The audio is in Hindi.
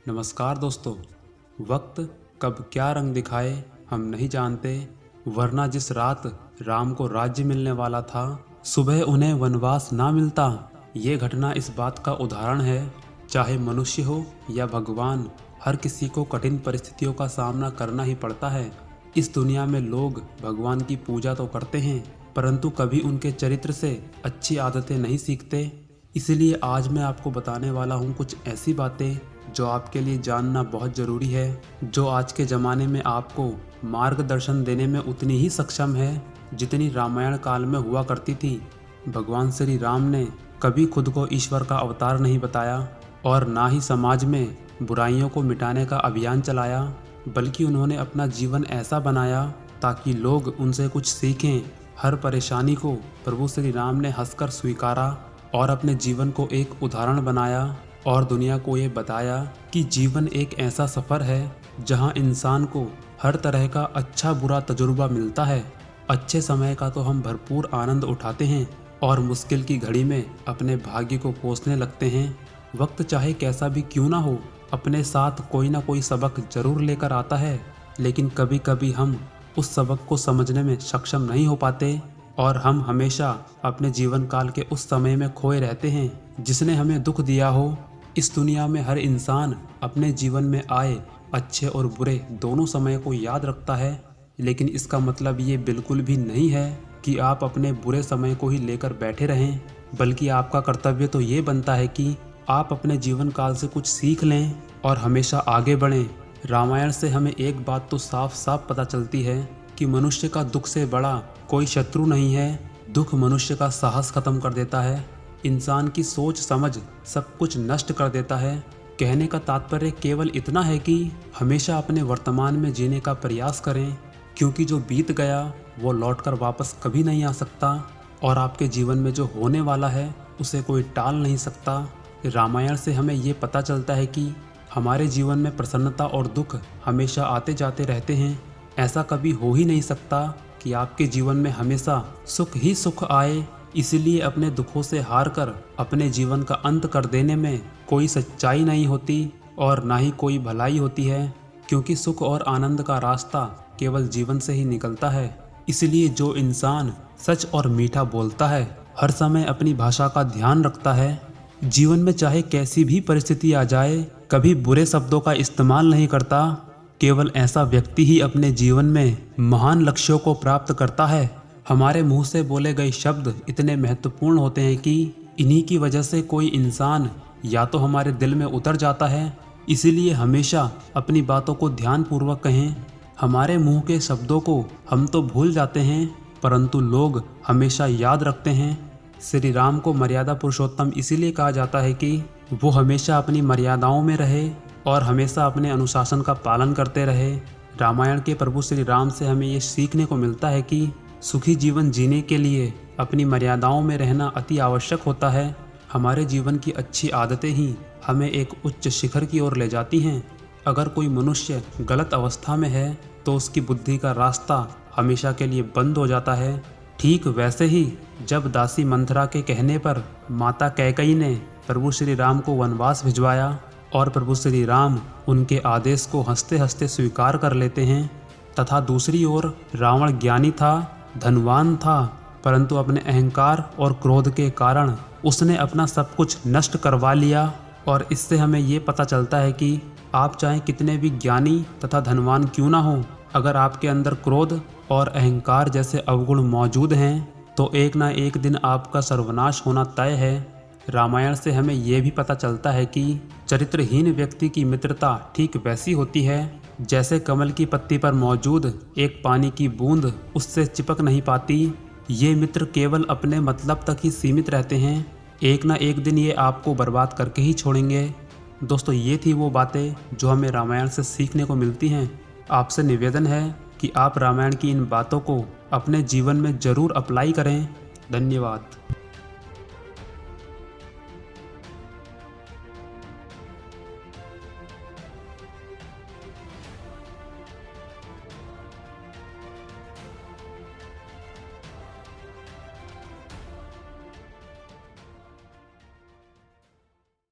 नमस्कार दोस्तों। वक्त कब क्या रंग दिखाए हम नहीं जानते, वरना जिस रात राम को राज्य मिलने वाला था, सुबह उन्हें वनवास ना मिलता। ये घटना इस बात का उदाहरण है, चाहे मनुष्य हो या भगवान, हर किसी को कठिन परिस्थितियों का सामना करना ही पड़ता है। इस दुनिया में लोग भगवान की पूजा तो करते हैं, परंतु कभी उनके चरित्र से अच्छी आदतें नहीं सीखते। इसलिए आज मैं आपको बताने वाला हूँ कुछ ऐसी बातें जो आपके लिए जानना बहुत ज़रूरी है, जो आज के ज़माने में आपको मार्गदर्शन देने में उतनी ही सक्षम है जितनी रामायण काल में हुआ करती थी। भगवान श्री राम ने कभी खुद को ईश्वर का अवतार नहीं बताया और ना ही समाज में बुराइयों को मिटाने का अभियान चलाया, बल्कि उन्होंने अपना जीवन ऐसा बनाया ताकि लोग उनसे कुछ सीखें। हर परेशानी को प्रभु श्री राम ने हंसकर स्वीकारा और अपने जीवन को एक उदाहरण बनाया और दुनिया को ये बताया कि जीवन एक ऐसा सफ़र है जहां इंसान को हर तरह का अच्छा बुरा तजुर्बा मिलता है। अच्छे समय का तो हम भरपूर आनंद उठाते हैं और मुश्किल की घड़ी में अपने भाग्य को कोसने लगते हैं। वक्त चाहे कैसा भी क्यों ना हो, अपने साथ कोई ना कोई सबक जरूर लेकर आता है, लेकिन कभी कभी हम उस सबक को समझने में सक्षम नहीं हो पाते और हम हमेशा अपने जीवन काल के उस समय में खोए रहते हैं जिसने हमें दुख दिया हो। इस दुनिया में हर इंसान अपने जीवन में आए अच्छे और बुरे दोनों समय को याद रखता है, लेकिन इसका मतलब ये बिल्कुल भी नहीं है कि आप अपने बुरे समय को ही लेकर बैठे रहें, बल्कि आपका कर्तव्य तो ये बनता है कि आप अपने जीवन काल से कुछ सीख लें और हमेशा आगे बढ़ें। रामायण से हमें एक बात तो साफ साफ पता चलती है कि मनुष्य का दुख से बड़ा कोई शत्रु नहीं है। दुख मनुष्य का साहस खत्म कर देता है, इंसान की सोच समझ सब कुछ नष्ट कर देता है। कहने का तात्पर्य केवल इतना है कि हमेशा अपने वर्तमान में जीने का प्रयास करें, क्योंकि जो बीत गया वो लौटकर वापस कभी नहीं आ सकता और आपके जीवन में जो होने वाला है उसे कोई टाल नहीं सकता। रामायण से हमें ये पता चलता है कि हमारे जीवन में प्रसन्नता और दुख हमेशा आते जाते रहते हैं। ऐसा कभी हो ही नहीं सकता कि आपके जीवन में हमेशा सुख ही सुख आए। इसलिए अपने दुखों से हार कर अपने जीवन का अंत कर देने में कोई सच्चाई नहीं होती और ना ही कोई भलाई होती है, क्योंकि सुख और आनंद का रास्ता केवल जीवन से ही निकलता है। इसलिए जो इंसान सच और मीठा बोलता है, हर समय अपनी भाषा का ध्यान रखता है, जीवन में चाहे कैसी भी परिस्थिति आ जाए कभी बुरे शब्दों का इस्तेमाल नहीं करता, केवल ऐसा व्यक्ति ही अपने जीवन में महान लक्ष्यों को प्राप्त करता है। हमारे मुंह से बोले गए शब्द इतने महत्वपूर्ण होते हैं कि इन्हीं की वजह से कोई इंसान या तो हमारे दिल में उतर जाता है। इसीलिए हमेशा अपनी बातों को ध्यानपूर्वक कहें। हमारे मुंह के शब्दों को हम तो भूल जाते हैं, परंतु लोग हमेशा याद रखते हैं। श्री राम को मर्यादा पुरुषोत्तम इसीलिए कहा जाता है कि वो हमेशा अपनी मर्यादाओं में रहे और हमेशा अपने अनुशासन का पालन करते रहे। रामायण के प्रभु श्री राम से हमें ये सीखने को मिलता है कि सुखी जीवन जीने के लिए अपनी मर्यादाओं में रहना अति आवश्यक होता है। हमारे जीवन की अच्छी आदतें ही हमें एक उच्च शिखर की ओर ले जाती हैं। अगर कोई मनुष्य गलत अवस्था में है तो उसकी बुद्धि का रास्ता हमेशा के लिए बंद हो जाता है। ठीक वैसे ही जब दासी मंथरा के कहने पर माता कैकेयी ने प्रभु श्री राम को वनवास भिजवाया और प्रभु श्री राम उनके आदेश को हंसते हंसते स्वीकार कर लेते हैं, तथा दूसरी ओर रावण ज्ञानी था, धनवान था, परंतु अपने अहंकार और क्रोध के कारण उसने अपना सब कुछ नष्ट करवा लिया। और इससे हमें ये पता चलता है कि आप चाहे कितने भी ज्ञानी तथा धनवान क्यों ना हो, अगर आपके अंदर क्रोध और अहंकार जैसे अवगुण मौजूद हैं तो एक ना एक दिन आपका सर्वनाश होना तय है। रामायण से हमें यह भी पता चलता है कि चरित्रहीन व्यक्ति की मित्रता ठीक वैसी होती है जैसे कमल की पत्ती पर मौजूद एक पानी की बूंद उससे चिपक नहीं पाती। ये मित्र केवल अपने मतलब तक ही सीमित रहते हैं, एक ना एक दिन ये आपको बर्बाद करके ही छोड़ेंगे। दोस्तों, ये थी वो बातें जो हमें रामायण से सीखने को मिलती हैं। आपसे निवेदन है कि आप रामायण की इन बातों को अपने जीवन में ज़रूर अप्लाई करें। धन्यवाद।